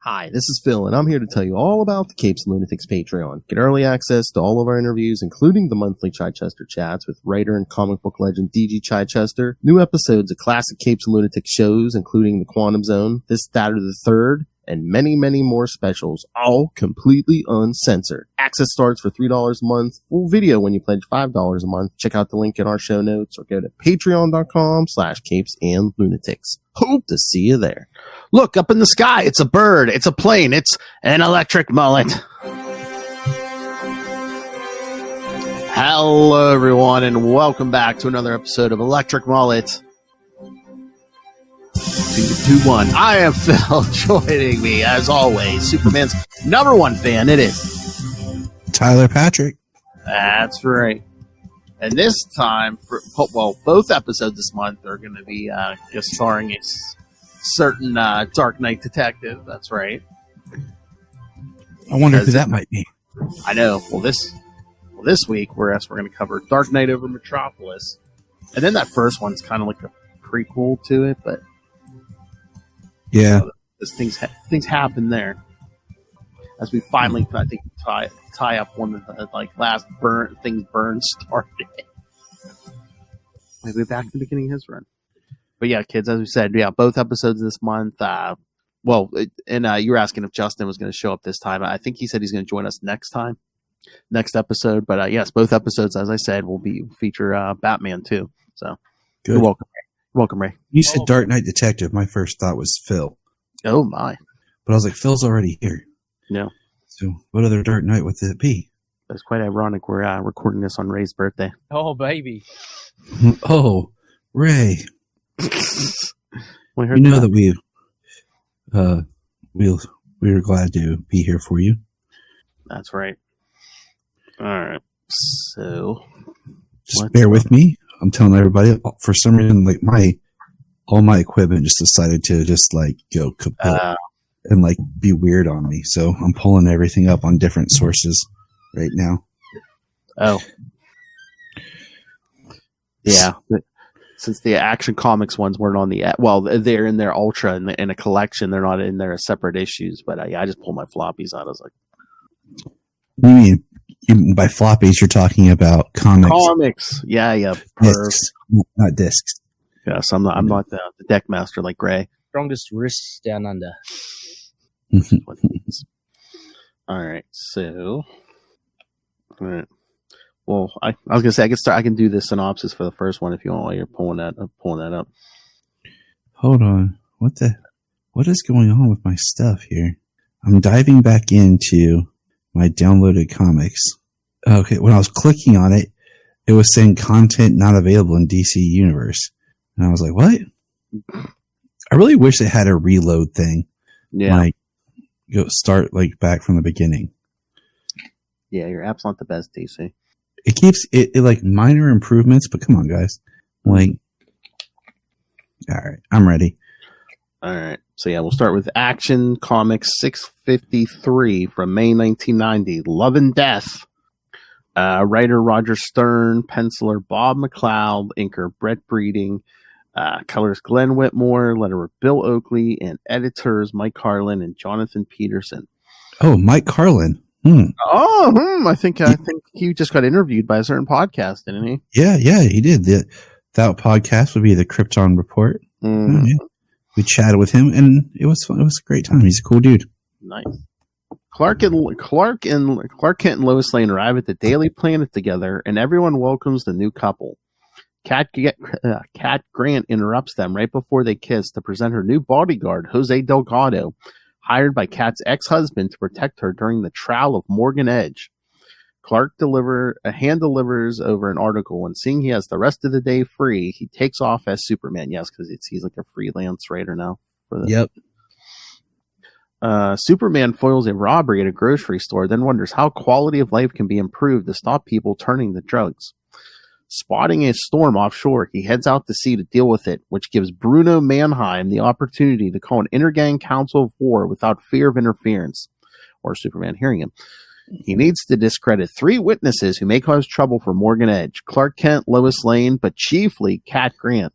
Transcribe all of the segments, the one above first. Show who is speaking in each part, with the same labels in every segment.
Speaker 1: Hi, this is Phil, and I'm here to tell you all about the Capes and Lunatics Patreon. Get early access to all of our interviews, including the monthly Chichester chats with writer and comic book legend D.G. Chichester, new episodes of classic Capes and Lunatics shows, including The Quantum Zone, This, That, or the Third, and many, many more specials, all completely uncensored. Access starts for $3 a month, full video when you pledge $5 a month. Check out the link in our show notes or go to patreon.com/CapesandLunatics. Hope to see you there.
Speaker 2: Look, up in the sky, it's a bird, it's a plane, it's an electric mullet. Hello, everyone, and welcome back to another episode of Electric Mullet. 221. I am Phil. Joining me, as always, Superman's #1 fan. It is
Speaker 3: Tyler Patrick.
Speaker 2: That's right. And this time, both episodes this month are going to be guest starring a certain Dark Knight detective. That's right.
Speaker 3: I wonder who that might be.
Speaker 2: I know. Well, this week we're going to cover Dark Knight Over Metropolis, and then that first one's kind of like a prequel to it, but
Speaker 3: yeah,
Speaker 2: things happen there. As we finally, I think, tie up one of the last burn started. Maybe back to the beginning of his run. But yeah, kids, as we said, both episodes this month. You were asking if Justin was going to show up this time. I think he said he's going to join us next episode. But yes, both episodes, as I said, will feature Batman too. So
Speaker 3: good.
Speaker 2: You're welcome, Ray.
Speaker 3: You said Dark Knight Detective. My first thought was Phil.
Speaker 2: Oh my!
Speaker 3: But I was like, Phil's already here.
Speaker 2: No.
Speaker 3: So what other Dark Knight would it be?
Speaker 2: It's quite ironic. We're recording this on Ray's birthday.
Speaker 4: Oh baby!
Speaker 3: Oh, Ray.
Speaker 2: We
Speaker 3: know that we were glad to be here for you.
Speaker 2: That's right. All right. So
Speaker 3: just bear with me. I'm telling everybody, for some reason, all my equipment just decided to go kaput and be weird on me. So I'm pulling everything up on different sources right now.
Speaker 2: Oh, yeah. Since the Action Comics ones weren't on they're in their Ultra in a collection. They're not in their separate issues. But I just pulled my floppies out. I was like,
Speaker 3: you mean by floppies, you're talking about comics? Comics,
Speaker 2: yeah.
Speaker 3: Discs, not discs.
Speaker 2: Yes, I'm not the deck master like Gray.
Speaker 4: Strongest wrists down under.
Speaker 2: All right, so. All right. Well, I was gonna say I can do the synopsis for the first one if you want while you're pulling that up.
Speaker 3: Hold on. What is going on with my stuff here? I'm diving back into my downloaded comics. Okay, when I was clicking on it, it was saying content not available in DC Universe. And I was like, what? I really wish it had a reload thing.
Speaker 2: Yeah.
Speaker 3: Start back from the beginning.
Speaker 2: Yeah, your app's not the best, DC.
Speaker 3: It keeps it minor improvements, but come on, guys. All right, I'm ready.
Speaker 2: All right. So yeah, we'll start with Action Comics 653 from May 1990. Love and Death. Writer Roger Stern, penciler Bob McLeod, inker Brett Breeding, colors Glenn Whitmore, letterer Bill Oakley, and editors Mike Carlin and Jonathan Peterson.
Speaker 3: Oh, Mike Carlin.
Speaker 2: I think he just got interviewed by a certain podcast, didn't he?
Speaker 3: Yeah, he did. That podcast would be the Krypton Report.
Speaker 2: Mm.
Speaker 3: Yeah. We chatted with him, and it was fun. It was a great time. He's a cool dude.
Speaker 2: Nice. Clark Kent and Lois Lane arrive at the Daily Planet together, and everyone welcomes the new couple. Cat Grant interrupts them right before they kiss to present her new bodyguard, Jose Delgado, hired by Kat's ex-husband to protect her during the trial of Morgan Edge. Clark delivers over an article, and seeing he has the rest of the day free, he takes off as Superman. Yes, because he's like a freelance writer now.
Speaker 3: Yep.
Speaker 2: Superman foils a robbery at a grocery store, then wonders how quality of life can be improved to stop people turning to drugs. Spotting a storm offshore, he heads out to sea to deal with it, which gives Bruno Mannheim the opportunity to call an Intergang Council of War without fear of interference, or Superman hearing him. He needs to discredit 3 witnesses who may cause trouble for Morgan Edge, Clark Kent, Lois Lane, but chiefly Cat Grant.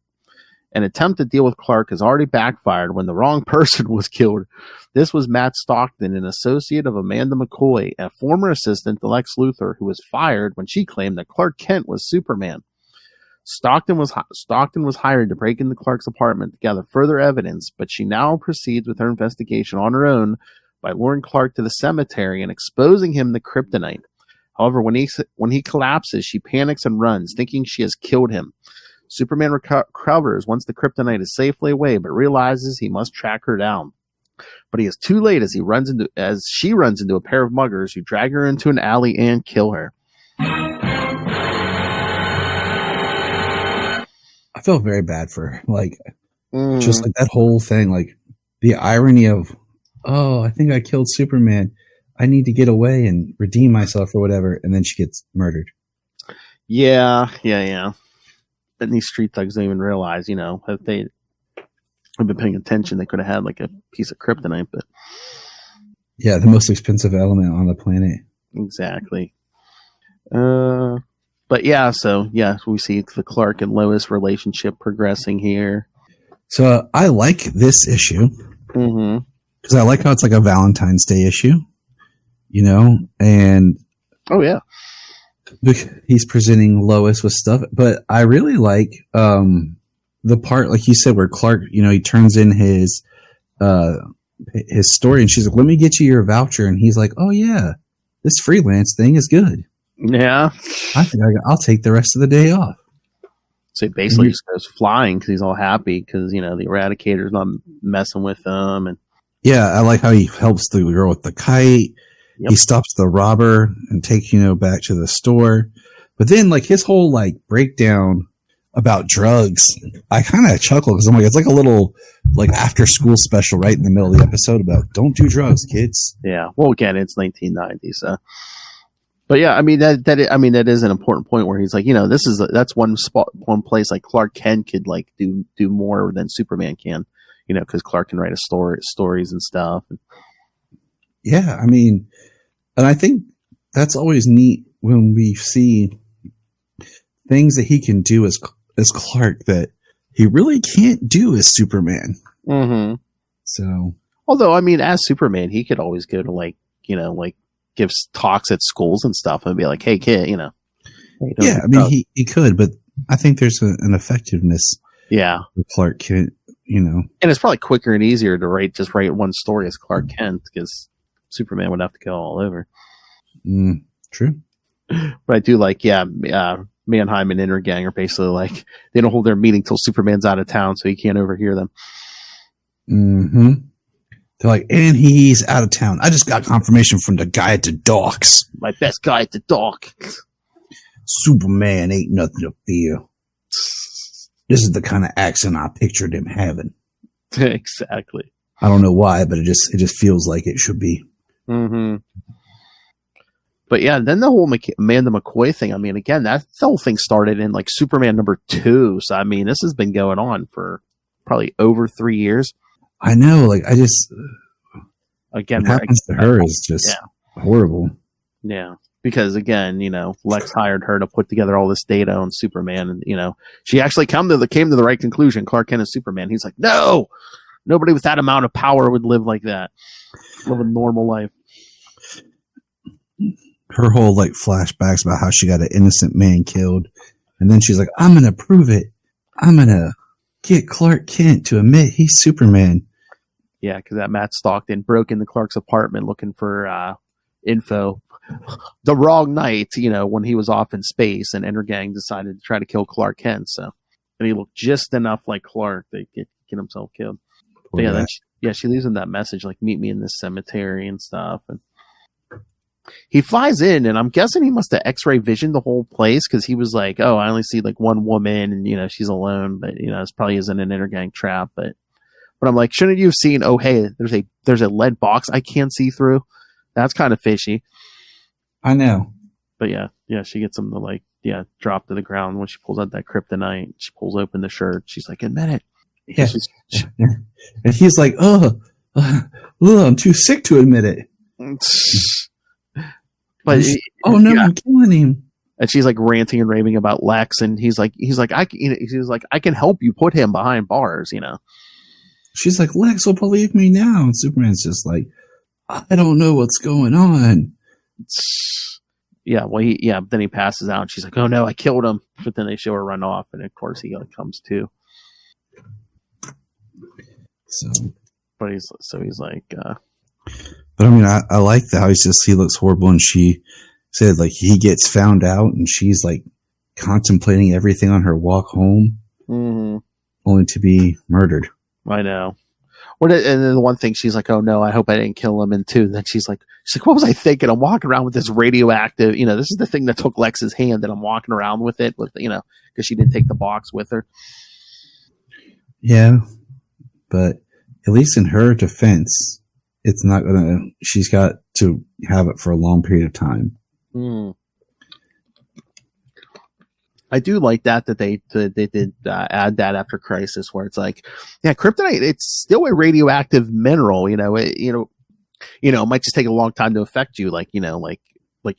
Speaker 2: An attempt to deal with Clark has already backfired when the wrong person was killed. This was Matt Stockton, an associate of Amanda McCoy, a former assistant to Lex Luthor, who was fired when she claimed that Clark Kent was Superman. Stockton was hired to break into Clark's apartment to gather further evidence, but she now proceeds with her investigation on her own by luring Clark to the cemetery and exposing him to kryptonite. However, when he collapses, she panics and runs, thinking she has killed him. Superman recovers once the kryptonite is safely away, but realizes he must track her down. But he is too late as she runs into a pair of muggers who drag her into an alley and kill her.
Speaker 3: I felt very bad for her. Just like that whole thing, like the irony of, oh, I think I killed Superman. I need to get away and redeem myself or whatever. And then she gets murdered.
Speaker 2: Yeah. And these street thugs don't even realize, if they had been paying attention, they could have had like a piece of kryptonite. But
Speaker 3: yeah, the most expensive element on the planet.
Speaker 2: Exactly. But yeah, we see the Clark and Lois relationship progressing here.
Speaker 3: So I like this issue because I like how it's like a Valentine's Day issue, and
Speaker 2: oh yeah,
Speaker 3: he's presenting Lois with stuff. But I really like the part, like you said, where Clark, he turns in his story, and she's like, "Let me get you your voucher," and he's like, "Oh yeah, this freelance thing is good.
Speaker 2: Yeah,
Speaker 3: I think I'll take the rest of the day off."
Speaker 2: So he basically just goes flying because he's all happy because, the Eradicator's not messing with him. And
Speaker 3: yeah, I like how he helps the girl with the kite. Yep. He stops the robber and takes, back to the store. But then, like, his whole, breakdown about drugs, I kind of chuckle because I'm like, it's like a little, after-school special right in the middle of the episode about don't do drugs, kids.
Speaker 2: Yeah. Well, again, it's 1990, so... But yeah, I mean that is an important point where he's like, that's one place like Clark Kent could do more than Superman can, because Clark can write stories and stuff.
Speaker 3: Yeah, I mean, and I think that's always neat when we see things that he can do as Clark that he really can't do as Superman.
Speaker 2: Mm-hmm.
Speaker 3: So,
Speaker 2: although I mean, as Superman, he could always go to gives talks at schools and stuff and be like, "Hey kid,
Speaker 3: yeah, I mean he could, but I think there's an effectiveness with Clark Kent,
Speaker 2: and it's probably quicker and easier to write one story as Clark Kent because Superman would have to go all over.
Speaker 3: True.
Speaker 2: But I do Mannheim and Intergang are basically like they don't hold their meeting till Superman's out of town so he can't overhear them.
Speaker 3: They're like, and he's out of town. I just got confirmation from the guy at the docks.
Speaker 2: My best guy at the dock.
Speaker 3: Superman ain't nothing to fear. This is the kind of accent I pictured him having.
Speaker 2: Exactly.
Speaker 3: I don't know why, but it just feels like it should be.
Speaker 2: Mm-hmm. But yeah, then the whole Amanda McCoy thing. I mean, again, that whole thing started in Superman #2. So I mean, this has been going on for probably over 3 years.
Speaker 3: I know, I just
Speaker 2: again
Speaker 3: what happens to her is just horrible.
Speaker 2: Yeah, because again, Lex hired her to put together all this data on Superman, and she actually came to the right conclusion. Clark Kent is Superman. He's like, no, nobody with that amount of power would live like that, live a normal life.
Speaker 3: Her whole flashbacks about how she got an innocent man killed, and then she's like, I'm gonna prove it. I'm gonna get Clark Kent to admit he's Superman.
Speaker 2: Yeah, because that Matt Stockton broke into Clark's apartment looking for info the wrong night, when he was off in space, and Intergang decided to try to kill Clark Kent. So, and he looked just enough like Clark to get himself killed. But yeah, she leaves him that message meet me in this cemetery and stuff. And he flies in, and I'm guessing he must have X-ray visioned the whole place because he was like, "Oh, I only see one woman, and she's alone." But this probably isn't an Intergang trap. But I'm like, shouldn't you have seen? Oh, hey, there's a lead box I can't see through. That's kind of fishy.
Speaker 3: I know.
Speaker 2: But yeah, she gets him to drop to the ground when she pulls out that kryptonite. She pulls open the shirt. She's like, admit it.
Speaker 3: Yeah. And he's like, I'm too sick to admit it.
Speaker 2: But
Speaker 3: I'm killing him.
Speaker 2: And she's like ranting and raving about Lex, and he's like, I can help you put him behind bars, you know.
Speaker 3: She's like, Lex will believe me now. And Superman's just like, I don't know what's going on.
Speaker 2: Yeah, well, then he passes out, and she's like, oh no, I killed him. But then they show her run off, and of course he comes to. But he's like,
Speaker 3: but I mean, I like how he looks horrible, and she said like he gets found out, and she's like contemplating everything on her walk home, only to be murdered.
Speaker 2: I know. And then the one thing she's like, oh no, I hope I didn't kill him. And two, then she's like, what was I thinking? I'm walking around with this radioactive, you know, this is the thing that took Lex's hand, and I'm walking around with it, with, you know, because she didn't take the box with her.
Speaker 3: Yeah, but at least in her defense, it's not gonna. She's got to have it for a long period of time.
Speaker 2: I do like that they did add that after Crisis, where it's like, yeah, kryptonite, it's still a radioactive mineral, you know. It might just take a long time to affect you, like, you know, like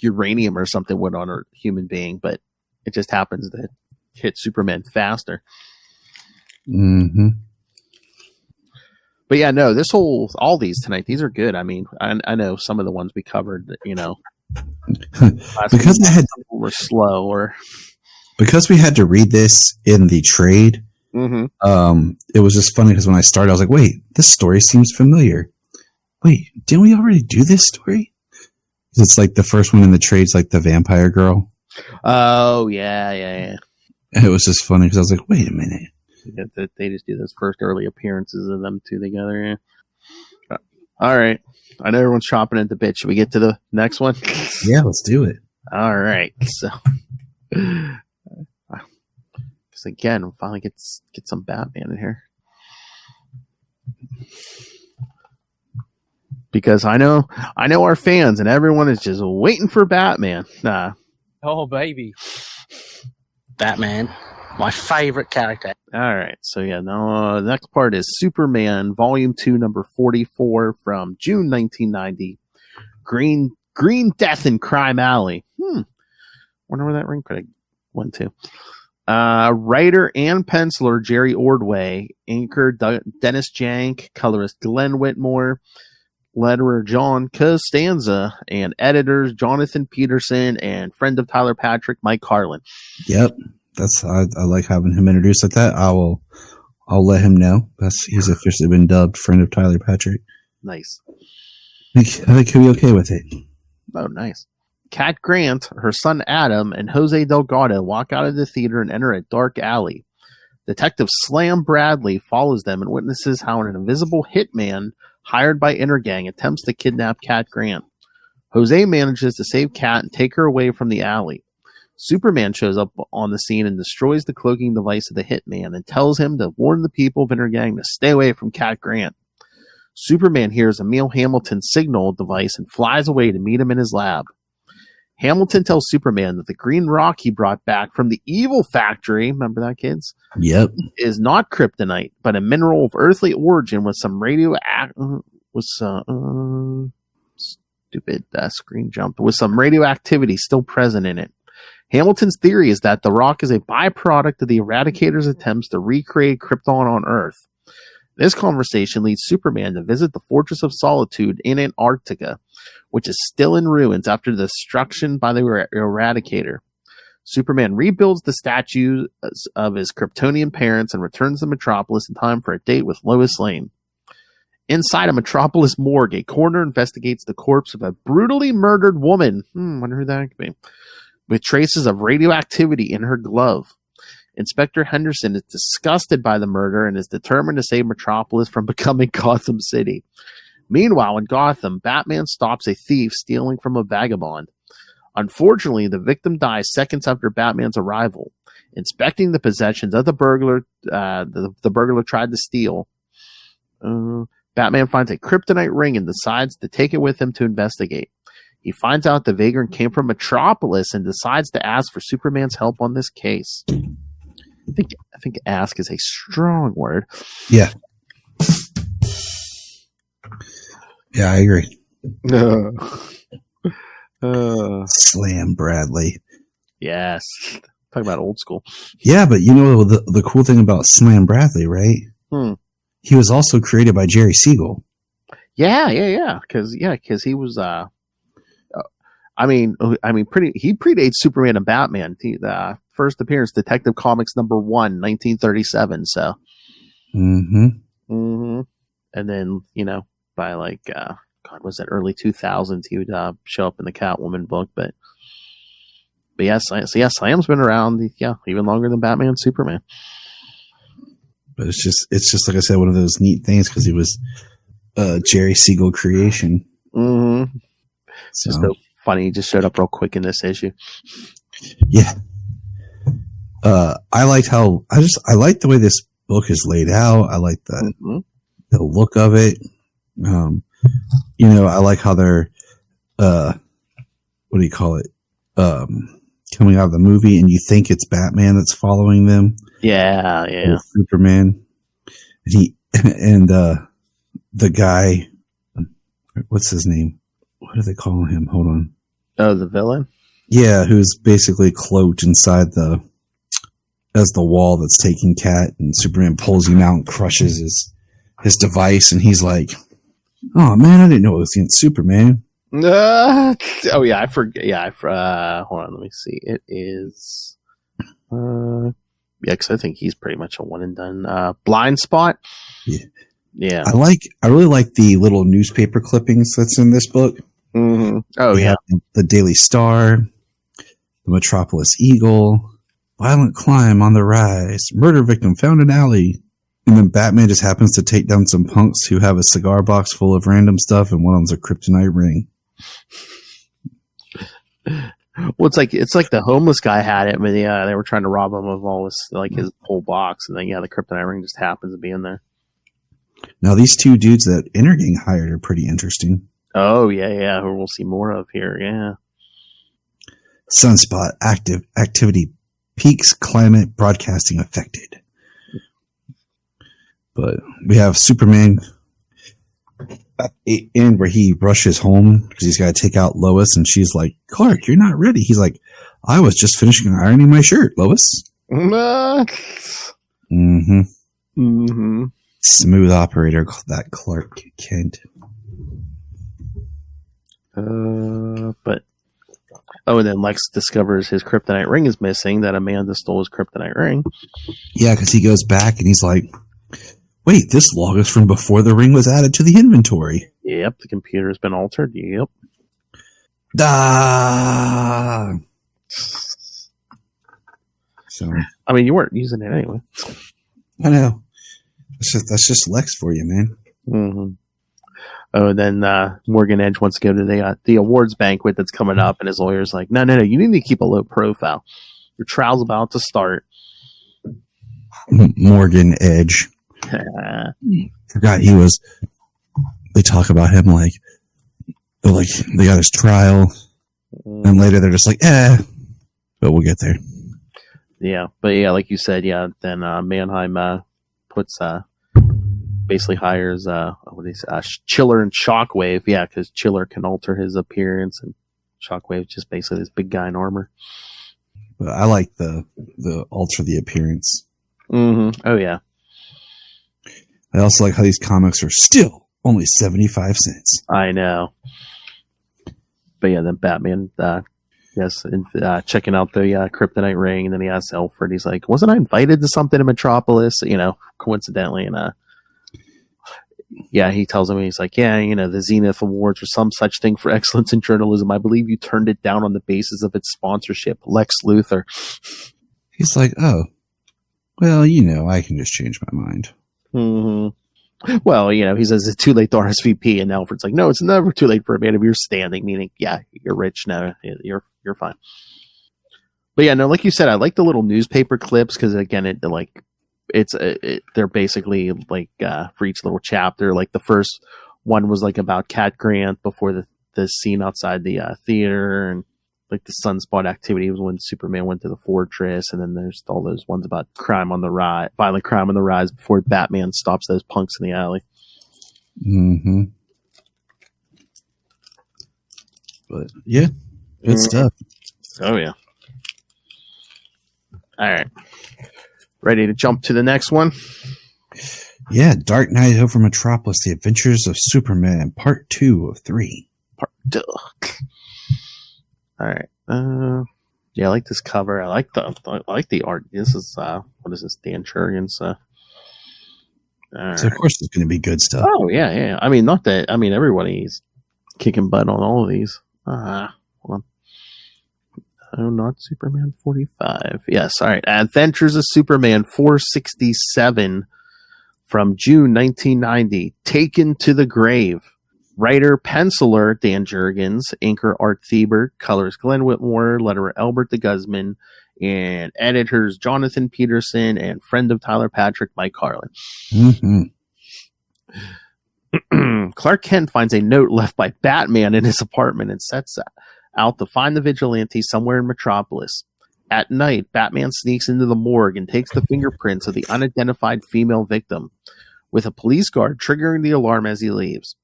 Speaker 2: uranium or something would on a human being, but it just happens to hit Superman faster.
Speaker 3: Mm-hmm.
Speaker 2: But yeah, no, all these tonight, these are good. I mean, I know some of the ones we covered, you know,
Speaker 3: because
Speaker 2: were slow, or
Speaker 3: because we had to read this in the trade. It was just funny because when I started, I was like, wait, this story seems familiar. Wait, didn't we already do this story? It's like the first one in the trade's like the vampire girl.
Speaker 2: Oh, yeah.
Speaker 3: And it was just funny because I was like, wait a minute.
Speaker 2: They just do those first early appearances of them two together. Yeah. All right. I know everyone's chomping at the bit. Should we get to the next one?
Speaker 3: Yeah, let's do it.
Speaker 2: All right. So, because again, we'll finally get some Batman in here. Because I know our fans, and everyone is just waiting for Batman.
Speaker 4: Oh, baby. Batman. My favorite character.
Speaker 2: All right. So, yeah, the next part is Superman, Volume 2, number 44 from June 1990. Green Death in Crime Alley. Wonder where that ring credit went to. Writer and penciler Jerry Ordway, inker Dennis Jank, colorist Glenn Whitmore, letterer John Costanza, and editors Jonathan Peterson and friend of Tyler Patrick, Mike Carlin.
Speaker 3: Yep, I like having him introduced like that. I'll let him know. He's officially been dubbed friend of Tyler Patrick.
Speaker 2: Nice.
Speaker 3: I think he'll be okay with it.
Speaker 2: Oh, nice. Cat Grant, her son Adam, and Jose Delgado walk out of the theater and enter a dark alley. Detective Slam Bradley follows them and witnesses how an invisible hitman hired by Intergang attempts to kidnap Cat Grant. Jose manages to save Cat and take her away from the alley. Superman shows up on the scene and destroys the cloaking device of the hitman and tells him to warn the people of Intergang to stay away from Cat Grant. Superman hears Emil Hamilton's signal device and flies away to meet him in his lab. Hamilton tells Superman that the green rock he brought back from the evil factory, remember that, kids?
Speaker 3: Yep.
Speaker 2: Is not kryptonite, but a mineral of earthly origin with some with some radioactivity still present in it. Hamilton's theory is that the rock is a byproduct of the Eradicator's attempts to recreate Krypton on Earth. This conversation leads Superman to visit the Fortress of Solitude in Antarctica, which is still in ruins after the destruction by the Eradicator. Superman rebuilds the statues of his Kryptonian parents and returns to Metropolis in time for a date with Lois Lane. Inside a Metropolis morgue, a coroner investigates the corpse of a brutally murdered woman. Wonder who that could be. With traces of radioactivity in her glove. Inspector Henderson is disgusted by the murder and is determined to save Metropolis from becoming Gotham City. Meanwhile, in Gotham, Batman stops a thief stealing from a vagabond. Unfortunately, the victim dies seconds after Batman's arrival. Inspecting the possessions of the burglar, the burglar tried to steal, Batman finds a kryptonite ring and decides to take it with him to investigate. He finds out the vagrant came from Metropolis and decides to ask for Superman's help on this case. I think ask is a strong word.
Speaker 3: Yeah. Yeah, I agree. Slam Bradley.
Speaker 2: Yes. Talk about old school.
Speaker 3: Yeah, but you know the cool thing about Slam Bradley, right? He was also created by Jerry Siegel.
Speaker 2: Yeah. Because he was. He predates Superman and Batman. The first appearance, Detective Comics #1, 1937. So. And then by like was that early 2000s he would show up in the Catwoman book, but yes, Slam's been around even longer than Batman and Superman.
Speaker 3: But it's just like I said, one of those neat things because he was Jerry Siegel creation.
Speaker 2: It's just so funny. He just showed up real quick in this issue.
Speaker 3: Yeah. I liked I like the way this book is laid out. I like the look of it. I like how they're what do you call it? Coming out of the movie and you think it's Batman that's following them.
Speaker 2: Yeah.
Speaker 3: Superman. And the guy, what's his name? What do they call him? Hold on.
Speaker 2: Oh, the villain?
Speaker 3: Yeah, who's basically cloaked inside the wall that's taking Cat, and Superman pulls him out and crushes his device, and he's like, "Oh man, I didn't know it was against Superman."
Speaker 2: Oh yeah, I forget. Yeah, hold on, let me see. It is, because I think he's pretty much a one and done. Blind Spot. Yeah.
Speaker 3: I really like the little newspaper clippings that's in this book.
Speaker 2: Oh yeah,
Speaker 3: the Daily Star, the Metropolis Eagle, violent climb on the rise, murder victim found in alley. And then Batman just happens to take down some punks who have a cigar box full of random stuff, and one of them's a kryptonite ring.
Speaker 2: Well, it's like the homeless guy had it, but they were trying to rob him of all his whole box, and then the kryptonite ring just happens to be in there.
Speaker 3: Now these two dudes that Intergang hired are pretty interesting.
Speaker 2: Oh yeah, who we'll see more of here. Yeah.
Speaker 3: Sunspot activity peaks, climate broadcasting affected. But we have Superman at the end where he rushes home because he's got to take out Lois, and she's like, "Clark, you're not ready." He's like, "I was just finishing ironing my shirt, Lois." Smooth operator, that Clark Kent.
Speaker 2: And then Lex discovers his kryptonite ring is missing, that Amanda stole his kryptonite ring.
Speaker 3: Yeah, because he goes back and he's like, wait, this log is from before the ring was added to the inventory.
Speaker 2: Yep, the computer has been altered. Yep.
Speaker 3: So,
Speaker 2: I mean, you weren't using it anyway.
Speaker 3: I know. That's just Lex for you, man.
Speaker 2: Oh, then Morgan Edge wants to go to the awards banquet that's coming up, and his lawyer's like, no, you need to keep a low profile. Your trial's about to start.
Speaker 3: Morgan Edge. Forgot he was. They talk about him like they got his trial, and later they're just like, but we'll get there.
Speaker 2: Yeah, but yeah, like you said, then Mannheim puts basically hires Chiller and Shockwave, because Chiller can alter his appearance, and Shockwave just basically this big guy in armor.
Speaker 3: But I like the alter the appearance.
Speaker 2: Oh yeah.
Speaker 3: I also like how these comics are still only 75 cents.
Speaker 2: I know. But yeah, then Batman, checking out the kryptonite ring, and then he asks Alfred, he's like, wasn't I invited to something in Metropolis? Coincidentally, and he tells him, he's like, the Zenith Awards or some such thing for excellence in journalism. I believe you turned it down on the basis of its sponsorship, Lex Luthor.
Speaker 3: He's like, oh, well, I can just change my mind.
Speaker 2: Well, he says it's too late to RSVP, and Alfred's like, no, it's never too late for a man of your standing, meaning, you're rich now, you're fine. But like you said, I like the little newspaper clips because again, they're basically like for each little chapter. Like the first one was like about Cat Grant before the scene outside the theater, and like the Sunspot activity was when Superman went to the fortress, and then there's all those ones about violent crime on the rise before Batman stops those punks in the alley.
Speaker 3: But yeah, good stuff.
Speaker 2: Oh yeah. All right. Ready to jump to the next one?
Speaker 3: Yeah, Dark Knight Over Metropolis, The Adventures of Superman, Part 2 of 3.
Speaker 2: Part 2. All right. Yeah, I like this cover. I like the art. This is what is this? Dan Jurgens.
Speaker 3: So of course it's going to be good stuff.
Speaker 2: Oh yeah. I mean, not that. I mean, everybody's kicking butt on all of these. Hold on. Oh, not Superman 45. Yes. All right. Adventures of Superman 467 from June 1990. Taken to the Grave. Writer, penciler, Dan Jurgens. Inker, Art Thieber. Colors, Glenn Whitmore. Letterer, Albert de Guzman. And editors, Jonathan Peterson. And friend of Tyler Patrick, Mike Carlin.
Speaker 3: Mm-hmm.
Speaker 2: Clark Kent finds a note left by Batman in his apartment and sets out to find the vigilante somewhere in Metropolis. At night, Batman sneaks into the morgue and takes the fingerprints of the unidentified female victim, with a police guard triggering the alarm as he leaves.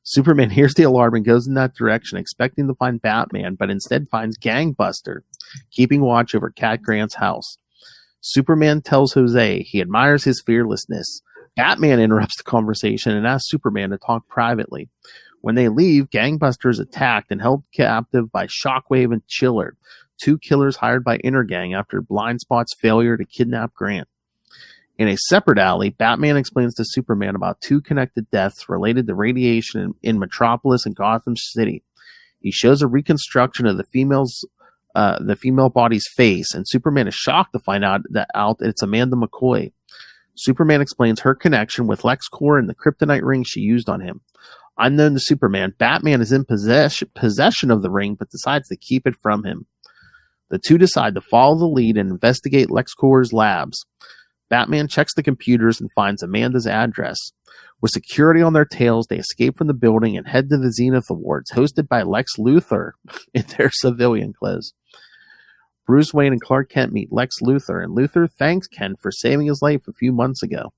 Speaker 2: Superman hears the alarm and goes in that direction, expecting to find Batman, but instead finds Gangbuster, keeping watch over Cat Grant's house. Superman tells Jose he admires his fearlessness. Batman interrupts the conversation and asks Superman to talk privately. When they leave, Gangbuster is attacked and held captive by Shockwave and Chiller, two killers hired by Intergang after Blindspot's failure to kidnap Grant. In a separate alley, Batman explains to Superman about two connected deaths related to radiation in Metropolis and Gotham City. He shows a reconstruction of the female body's face, and Superman is shocked to find out that it's Amanda McCoy. Superman explains her connection with LexCorp and the kryptonite ring she used on him. Unknown to Superman, Batman is in possession of the ring, but decides to keep it from him. The two decide to follow the lead and investigate LexCorp's labs. Batman checks the computers and finds Amanda's address. With security on their tails, they escape from the building and head to the Zenith Awards, hosted by Lex Luthor in their civilian clothes. Bruce Wayne and Clark Kent meet Lex Luthor, and Luthor thanks Kent for saving his life a few months ago.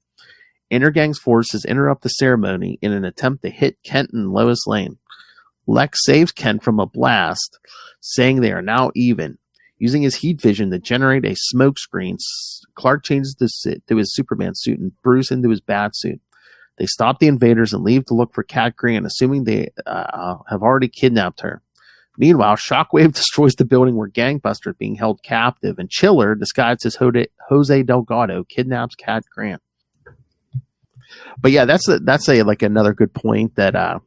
Speaker 2: Intergang's forces interrupt the ceremony in an attempt to hit Kent and Lois Lane. Lex saves Kent from a blast, saying they are now even. Using his heat vision to generate a smoke screen, Clark changes to his Superman suit and Bruce into his bat suit. They stop the invaders and leave to look for Cat Grant, assuming they have already kidnapped her. Meanwhile, Shockwave destroys the building where Gangbuster is being held captive, and Chiller, disguised as Jose Delgado, kidnaps Cat Grant. But yeah, that's like another good point that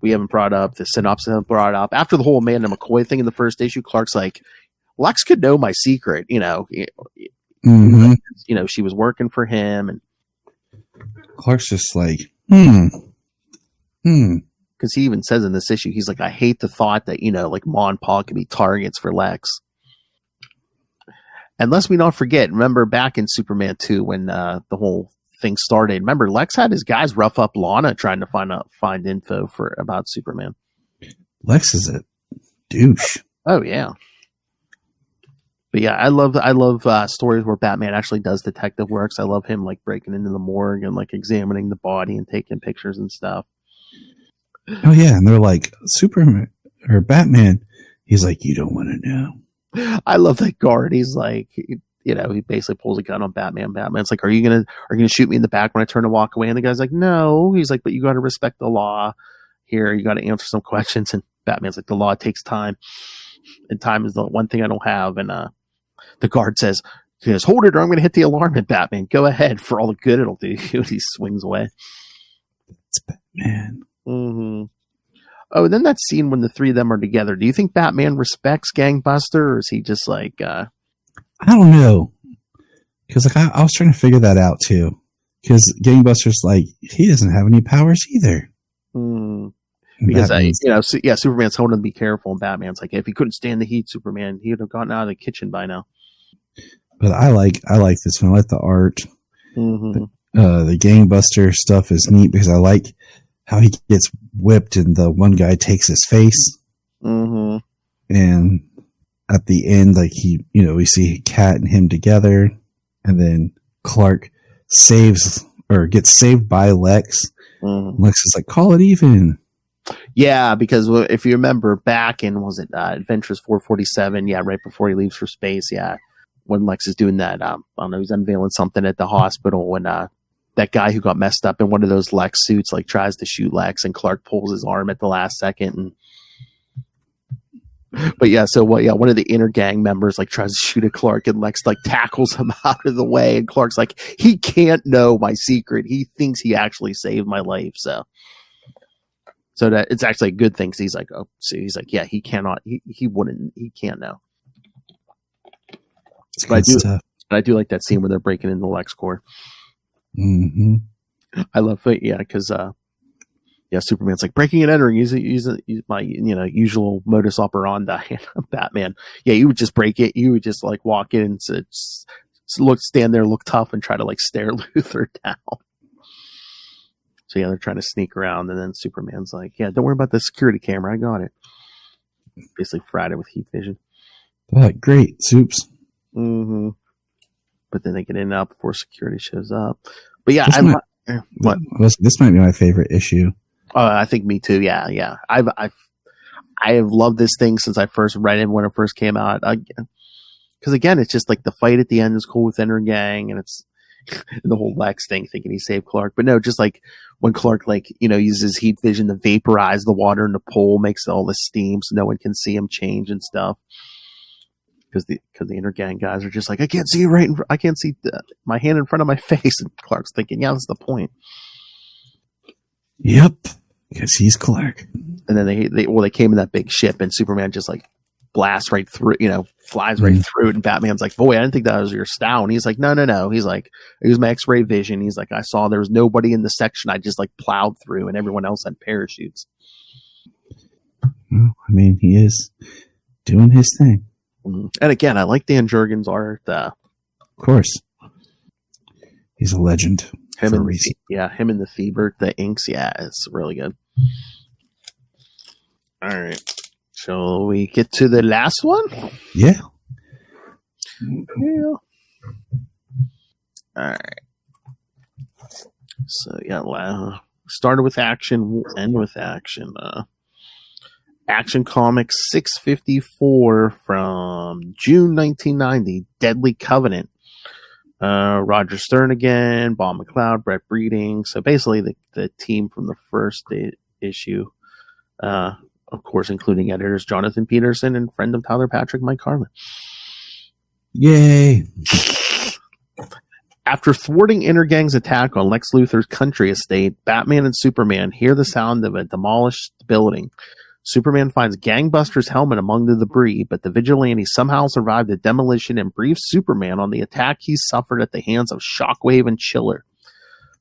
Speaker 2: we haven't brought up. The synopsis haven't brought up. After the whole Amanda McCoy thing in the first issue, Clark's like, Lex could know my secret,
Speaker 3: Mm-hmm.
Speaker 2: She was working for him, and
Speaker 3: Clark's just like,
Speaker 2: because he even says in this issue, he's like, I hate the thought that, like Ma and Pa could be targets for Lex. And lest we not forget, remember back in Superman 2 when the whole thing started, remember Lex had his guys rough up Lana trying to find info about Superman.
Speaker 3: Lex is a douche.
Speaker 2: Oh yeah. But yeah, I love stories where Batman actually does detective works. I love him like breaking into the morgue and like examining the body and taking pictures and stuff.
Speaker 3: Oh yeah, and they're like, Superman or Batman. He's like, you don't want to know.
Speaker 2: I love that guard. He's like, he basically pulls a gun on Batman. Batman's like, are you gonna shoot me in the back when I turn to walk away? And the guy's like, no. He's like, but you got to respect the law here. You got to answer some questions. And Batman's like, the law takes time, and time is the one thing I don't have. And the guard says, hold it or I'm going to hit the alarm. And Batman, go ahead, for all the good it'll do. He swings away.
Speaker 3: It's Batman.
Speaker 2: Mm-hmm. Oh, and then that scene when the three of them are together. Do you think Batman respects Gangbuster, or is he just like...
Speaker 3: I don't know. Because like I was trying to figure that out too. Because Gangbuster's like, he doesn't have any powers either.
Speaker 2: Because Superman's told him to be careful, and Batman's like, if he couldn't stand the heat, Superman, he would have gotten out of the kitchen by now.
Speaker 3: But I like this one. I like the art.
Speaker 2: Mm-hmm.
Speaker 3: The Gangbuster stuff is neat because I like how he gets whipped and the one guy takes his face.
Speaker 2: Mm-hmm.
Speaker 3: And at the end, like we see Cat and him together, and then Clark gets saved by Lex.
Speaker 2: Mm-hmm.
Speaker 3: Lex is like, call it even.
Speaker 2: Yeah, because if you remember back in, was it Adventures 447? Yeah, right before he leaves for space. Yeah, when Lex is doing that. I don't know, he's unveiling something at the hospital when that guy who got messed up in one of those Lex suits like tries to shoot Lex, and Clark pulls his arm at the last second. But yeah, so one of the Intergang members like tries to shoot at Clark, and Lex like tackles him out of the way, and Clark's like, he can't know my secret. He thinks he actually saved my life. So that it's actually a good thing. Cause he's like, oh, so he's like, yeah, he cannot, he can't know. But I do like that scene where they're breaking into LexCorp.
Speaker 3: Mm-hmm.
Speaker 2: I love it. Yeah. Cause, Superman's like breaking and entering. He's my, usual modus operandi. Batman. Yeah. You would just break it. You would just like walk in and stand there, look tough, and try to like stare Luthor down. So yeah, they're trying to sneak around, and then Superman's like, yeah, don't worry about the security camera. I got it. Basically fried it with heat vision.
Speaker 3: Great. Soups.
Speaker 2: Mm-hmm. But then they get in and out before security shows up. But yeah,
Speaker 3: this might be my favorite issue.
Speaker 2: I think me too. Yeah. I have loved this thing since I first read it when it first came out. Because again, it's just like the fight at the end is cool with Intergang, and it's the whole Lex thing, thinking he saved Clark. But no, just like when Clark uses heat vision to vaporize the water in the pool, makes all the steam so no one can see him change and stuff. Because the Intergang guys are just like, I can't see you I can't see my hand in front of my face, and Clark's thinking, yeah, that's the point.
Speaker 3: Yep, because he's Clark.
Speaker 2: And then they came in that big ship, and Superman just like blasts right through, flies right through it, and Batman's like, boy, I didn't think that was your style. And he's like, no. He's like, it was my X-ray vision. He's like, I saw there was nobody in the section. I just like plowed through, and everyone else had parachutes.
Speaker 3: Well, I mean, he is doing his thing.
Speaker 2: And again, I like Dan Jurgens' art.
Speaker 3: Of course. He's a legend.
Speaker 2: Him and the Thebert, the inks. Yeah, it's really good. All right. Shall we get to the last one?
Speaker 3: Yeah.
Speaker 2: All right. So, yeah, started with action, we'll end with action. Action Comics 654 from June 1990, Deadly Covenant. Roger Stern again, Bob McLeod, Brett Breeding. So basically the team from the first issue, of course, including editors Jonathan Peterson and friend of Tyler Patrick, Mike Carlin.
Speaker 3: Yay!
Speaker 2: After thwarting Intergang's attack on Lex Luthor's country estate, Batman and Superman hear the sound of a demolished building. Superman finds Gangbuster's helmet among the debris, but the vigilante somehow survived the demolition and briefs Superman on the attack he suffered at the hands of Shockwave and Chiller.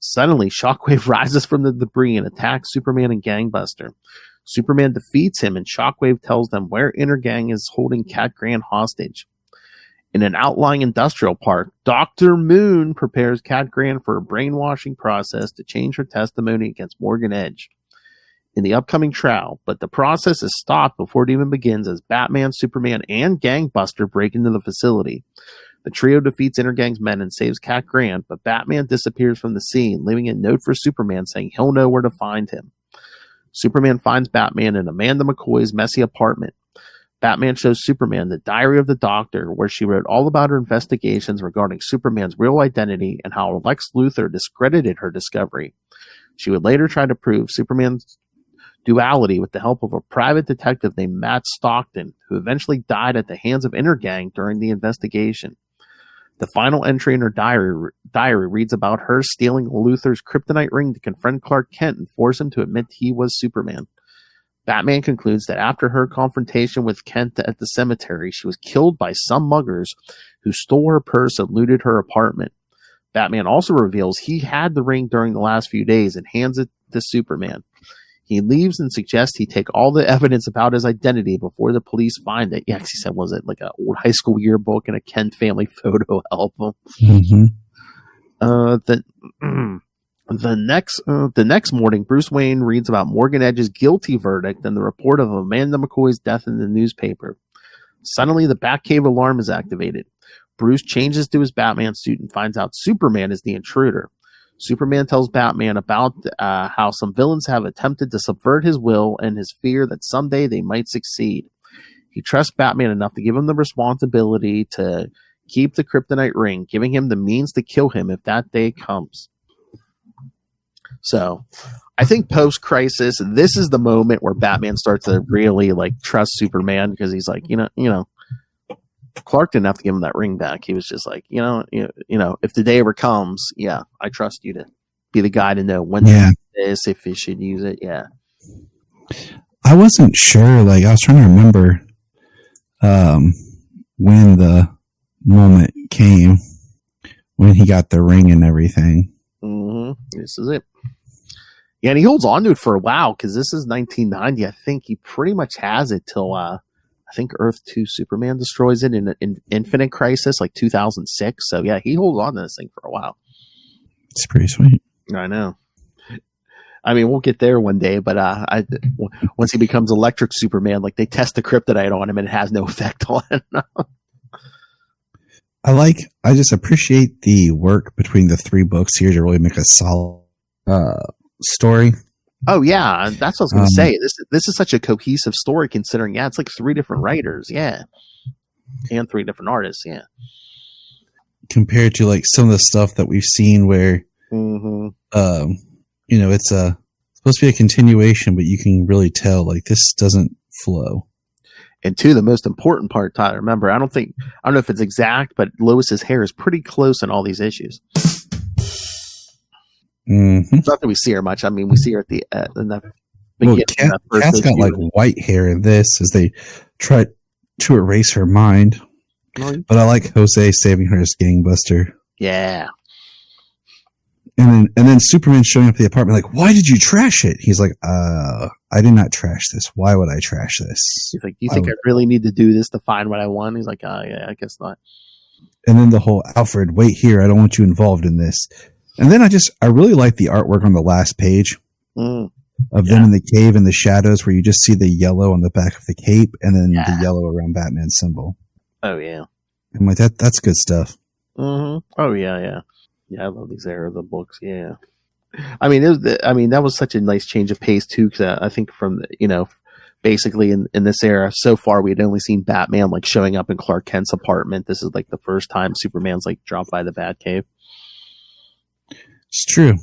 Speaker 2: Suddenly, Shockwave rises from the debris and attacks Superman and Gangbuster. Superman defeats him, and Shockwave tells them where Intergang is holding Cat Grant hostage. In an outlying industrial park, Dr. Moon prepares Cat Grant for a brainwashing process to change her testimony against Morgan Edge in the upcoming trial, but the process is stopped before it even begins as Batman, Superman, and Gangbuster break into the facility. The trio defeats Intergang's men and saves Cat Grant, but Batman disappears from the scene, leaving a note for Superman saying he'll know where to find him. Superman finds Batman in Amanda McCoy's messy apartment. Batman shows Superman the diary of the Doctor, where she wrote all about her investigations regarding Superman's real identity and how Lex Luthor discredited her discovery. She would later try to prove Superman's duality with the help of a private detective named Matt Stockton, who eventually died at the hands of Intergang during the investigation. The final entry in her diary reads about her stealing Luthor's kryptonite ring to confront Clark Kent and force him to admit he was Superman. Batman concludes that after her confrontation with Kent at the cemetery, she was killed by some muggers who stole her purse and looted her apartment. Batman also reveals he had the ring during the last few days and hands it to Superman. He leaves and suggests he take all the evidence about his identity before the police find it. Yeah, 'cause he said, was it like an old high school yearbook and a Kent family photo album?
Speaker 3: Mm-hmm.
Speaker 2: The next morning, Bruce Wayne reads about Morgan Edge's guilty verdict and the report of Amanda McCoy's death in the newspaper. Suddenly, the Batcave alarm is activated. Bruce changes to his Batman suit and finds out Superman is the intruder. Superman tells Batman about how some villains have attempted to subvert his will and his fear that someday they might succeed. He trusts Batman enough to give him the responsibility to keep the kryptonite ring, giving him the means to kill him if that day comes. So I think post-crisis, this is the moment where Batman starts to really like trust Superman, because he's like, you know, Clark didn't have to give him that ring back. He was just like, you know, if the day ever comes, yeah, I trust you to be the guy to know when to use this, if you should use it. Yeah.
Speaker 3: I wasn't sure. Like, I was trying to remember when the moment came, when he got the ring and everything.
Speaker 2: Mm-hmm. This is it. Yeah, and he holds on to it for a while, because this is 1990. I think he pretty much has it till I think Earth 2 Superman destroys it in Infinite Crisis, like 2006. So yeah, he holds on to this thing for a while.
Speaker 3: It's pretty sweet.
Speaker 2: I know. I mean, we'll get there one day, but once he becomes Electric Superman, like they test the kryptonite on him and it has no effect on him.
Speaker 3: I just appreciate the work between the 3 books here to really make a solid story.
Speaker 2: Oh yeah, that's what I was going to say. This is such a cohesive story, considering it's like 3 different writers, and 3 different artists,
Speaker 3: compared to like some of the stuff that we've seen where, it's supposed to be a continuation, but you can really tell like this doesn't flow.
Speaker 2: And 2, the most important part, Tyler, remember, I don't know if it's exact, but Lois's hair is pretty close in all these issues. It's not that we see her much. I mean, we see her at the in the beginning.
Speaker 3: Kat's got like white hair in this as they try to erase her mind. But I like Jose saving her as gangbuster.
Speaker 2: Yeah.
Speaker 3: And then Superman showing up at the apartment like, why did you trash it? He's like, I did not trash this. Why would I trash this?
Speaker 2: He's like, do you think I really need to do this to find what I want? He's like, yeah, I guess not.
Speaker 3: And then the whole Alfred, wait here, I don't want you involved in this. And then I really like the artwork on the last page of them in the cave in the shadows, where you just see the yellow on the back of the cape and then the yellow around Batman's symbol.
Speaker 2: Oh yeah.
Speaker 3: I'm like, that's good stuff.
Speaker 2: Oh yeah. Yeah, I love these era of the books. Yeah, I mean, that was such a nice change of pace too. Because I think from basically in this era so far, we had only seen Batman like showing up in Clark Kent's apartment. This is like the first time Superman's like dropped by the Batcave.
Speaker 3: It's true.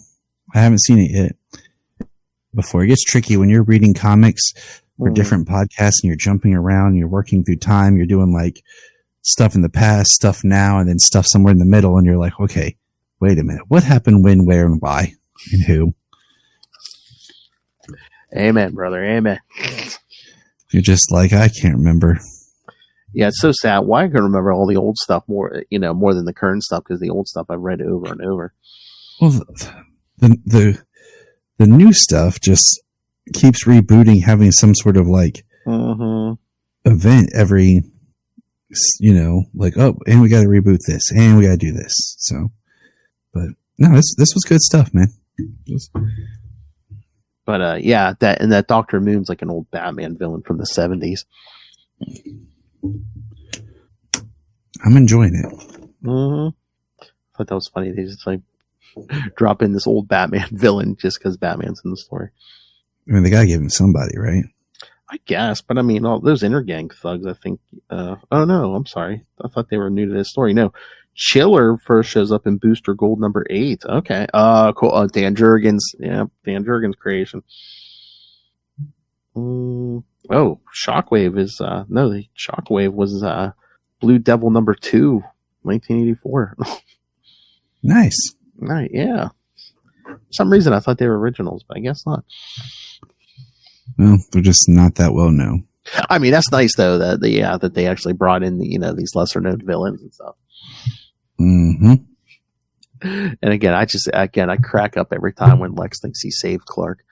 Speaker 3: I haven't seen it yet. Before it gets tricky when you're reading comics for different podcasts and you're jumping around, you're working through time, you're doing like stuff in the past, stuff now, and then stuff somewhere in the middle, and you're like, okay, wait a minute, what happened, when, where, and why, and who?
Speaker 2: Amen, brother. Amen.
Speaker 3: You're just like, I can't remember.
Speaker 2: Yeah, it's so sad. Why I can remember all the old stuff more than the current stuff, because the old stuff I've read over and over.
Speaker 3: Well, the new stuff just keeps rebooting, having some sort of like event every, like, oh, and we got to reboot this, and we got to do this. So, but no, this was good stuff, man.
Speaker 2: But that Dr. Moon's like an old Batman villain from the 70s.
Speaker 3: I'm enjoying it.
Speaker 2: I thought that was funny. They just like drop in this old Batman villain just because Batman's in the story.
Speaker 3: I mean, they gotta give him somebody, right?
Speaker 2: I guess, but I mean, all those Intergang thugs, I think. Oh no, I'm sorry. I thought they were new to this story. No, Chiller first shows up in Booster Gold number 8. Okay. Cool. Dan Jurgens creation. Oh, Shockwave is the Shockwave was Blue Devil number 2, 1984.
Speaker 3: Nice.
Speaker 2: Right, yeah. For some reason I thought they were originals, but I guess not.
Speaker 3: Well, they're just not that well known.
Speaker 2: I mean, that's nice though that they actually brought in these lesser known villains and stuff.
Speaker 3: Mm-hmm.
Speaker 2: And again, I crack up every time when Lex thinks he saved Clark.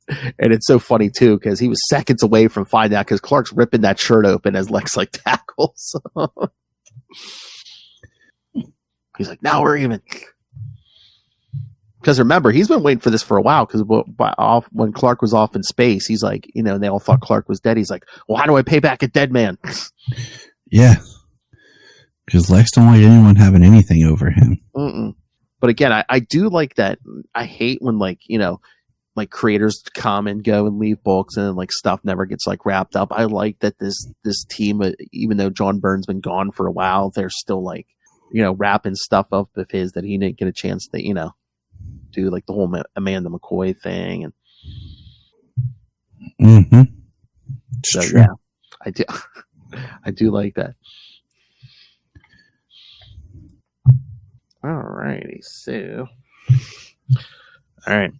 Speaker 2: And it's so funny too, because he was seconds away from finding out, because Clark's ripping that shirt open as Lex like tackles. He's like, now we're even. Because remember, he's been waiting for this for a while, because when Clark was off in space, he's like, they all thought Clark was dead. He's like, well, how do I pay back a dead man?
Speaker 3: Yeah. Because Lex don't like anyone having anything over him.
Speaker 2: But again, I do like that. I hate when like creators come and go and leave books, and like stuff never gets like wrapped up. I like that this team, even though John Byrne's been gone for a while, they're still like, you know, wrapping stuff up of his that he didn't get a chance to, you know, do, like the whole Amanda McCoy thing. And so,
Speaker 3: true.
Speaker 2: yeah, I do like that. All righty, so all right.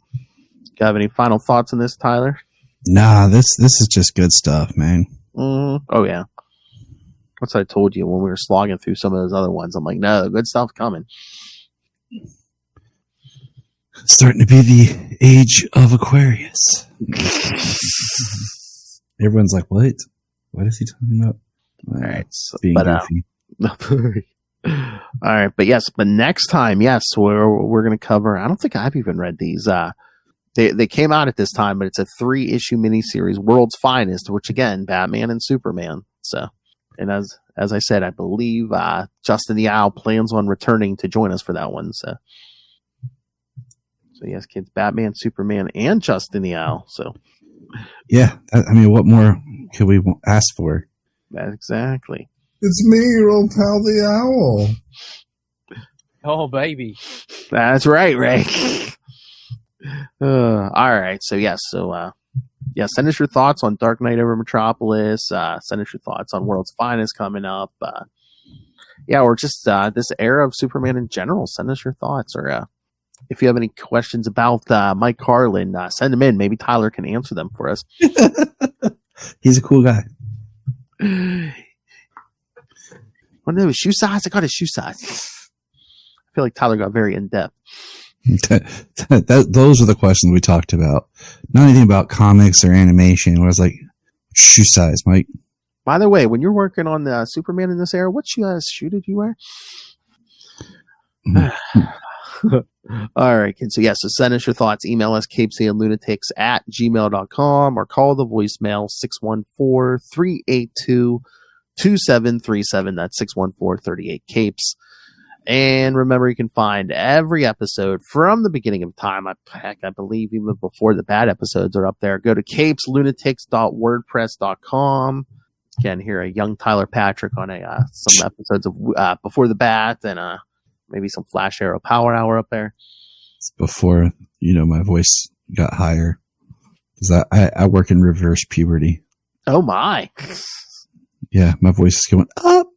Speaker 2: Got any final thoughts on this, Tyler?
Speaker 3: Nah, this is just good stuff, man.
Speaker 2: Oh yeah. That's what I told you when we were slogging through some of those other ones. I'm like, no, good stuff's coming.
Speaker 3: Starting to be the age of Aquarius. Everyone's like, what? What is he talking about?
Speaker 2: All right. So,
Speaker 3: being goofy.
Speaker 2: All right, but yes, but next time, yes, we're going to cover. I don't think I've even read these. They came out at this time, but it's a 3-issue miniseries, World's Finest, which again, Batman and Superman. So, and as I said, I believe Justin the Owl plans on returning to join us for that one. So yes, kids, Batman, Superman, and Justin the Owl. So
Speaker 3: yeah, I mean, what more could we ask for?
Speaker 2: Exactly.
Speaker 5: It's me, your old pal, the Owl.
Speaker 4: Oh, baby.
Speaker 2: That's right, Ray. All right. So, yes. Send us your thoughts on Dark Knight Over Metropolis. Send us your thoughts on World's Finest coming up. Or just this era of Superman in general. Send us your thoughts. Or if you have any questions about Mike Carlin, send them in. Maybe Tyler can answer them for us.
Speaker 3: He's a cool guy.
Speaker 2: What are his shoe size? I got his shoe size. I feel like Tyler got very in depth.
Speaker 3: Those are the questions we talked about. Not anything about comics or animation. I was like, shoe size, Mike.
Speaker 2: By the way, when you're working on the Superman in this era, what shoe did you wear? All right, kids. So so send us your thoughts. Email us CapesandLunatics@gmail.com or call the voicemail 614-382-2737. That's 614-38-CAPES. And remember, you can find every episode from the beginning of time. I believe even before the bad episodes are up there. Go to CapesLunatics.wordpress.com. Again, hear a young Tyler Patrick on some episodes of Before the Bat and maybe some Flash Arrow Power Hour up there.
Speaker 3: It's before, my voice got higher. Because I work in reverse puberty.
Speaker 2: Oh, my.
Speaker 3: Yeah, my voice is going up.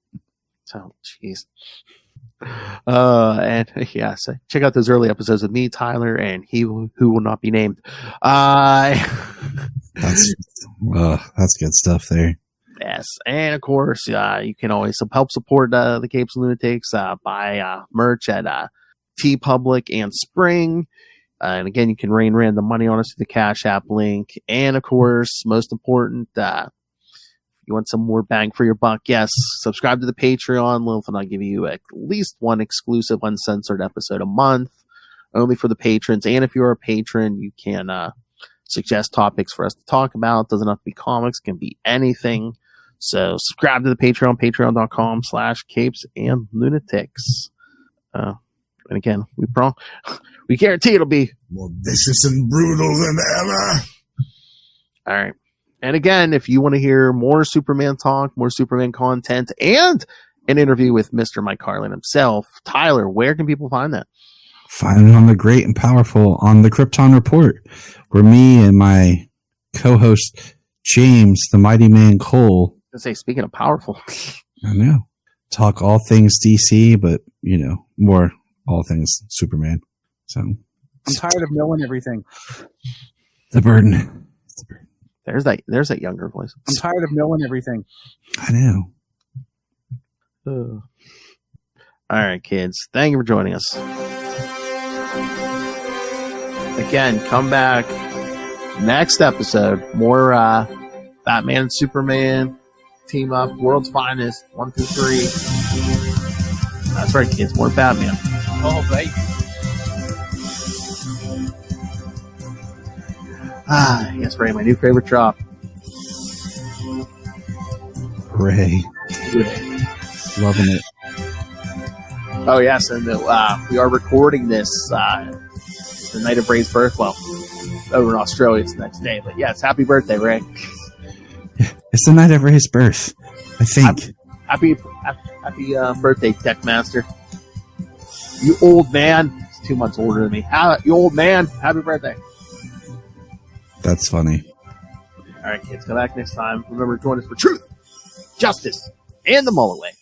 Speaker 2: Oh, jeez. So check out those early episodes with me, Tyler, and he who will not be named.
Speaker 3: That's good stuff there.
Speaker 2: Yes, and of course, you can always help support the Capes and Lunatics buy merch at TeePublic and Spring. And again, you can rain random money on us through the Cash App link. And of course, most important, you want some more bang for your buck, yes, subscribe to the Patreon. Lilith and I'll give you at least one exclusive uncensored episode a month, only for the patrons. And if you're a patron, you can suggest topics for us to talk about. Doesn't have to be comics, can be anything. So subscribe to the Patreon, patreon.com/CapesandLunatics. And again, we guarantee it'll be
Speaker 5: more vicious and brutal than ever.
Speaker 2: All right. And again, if you want to hear more Superman talk, more Superman content, and an interview with Mr. Mike Carlin himself, Tyler, where can people find that?
Speaker 3: Find it on the Great and Powerful on the Krypton Report, where me and my co-host James, the Mighty Man Cole.
Speaker 2: I was gonna say, speaking of powerful,
Speaker 3: I know, talk all things DC, but more all things Superman. So
Speaker 4: I'm tired of knowing everything.
Speaker 3: The burden.
Speaker 2: There's that younger voice.
Speaker 4: I'm tired of knowing everything.
Speaker 3: I know.
Speaker 2: All right, kids. Thank you for joining us. Again, come back next episode. More Batman and Superman team up. World's Finest. 1, 2, 3. That's right, kids. More Batman.
Speaker 4: Oh, baby.
Speaker 2: Yes, Ray, my new favorite drop.
Speaker 3: Ray. Loving it.
Speaker 2: Oh, yes, and we are recording this the night of Ray's birth. Well, over in Australia, it's the next day. But yes, happy birthday, Ray.
Speaker 3: It's the night over his birth, I think.
Speaker 2: Happy birthday, Tech Master. You old man. He's 2 months older than me. You old man. Happy birthday.
Speaker 3: That's funny.
Speaker 2: All right, kids. Come back next time. Remember to join us for truth, justice, and the Mullet Way.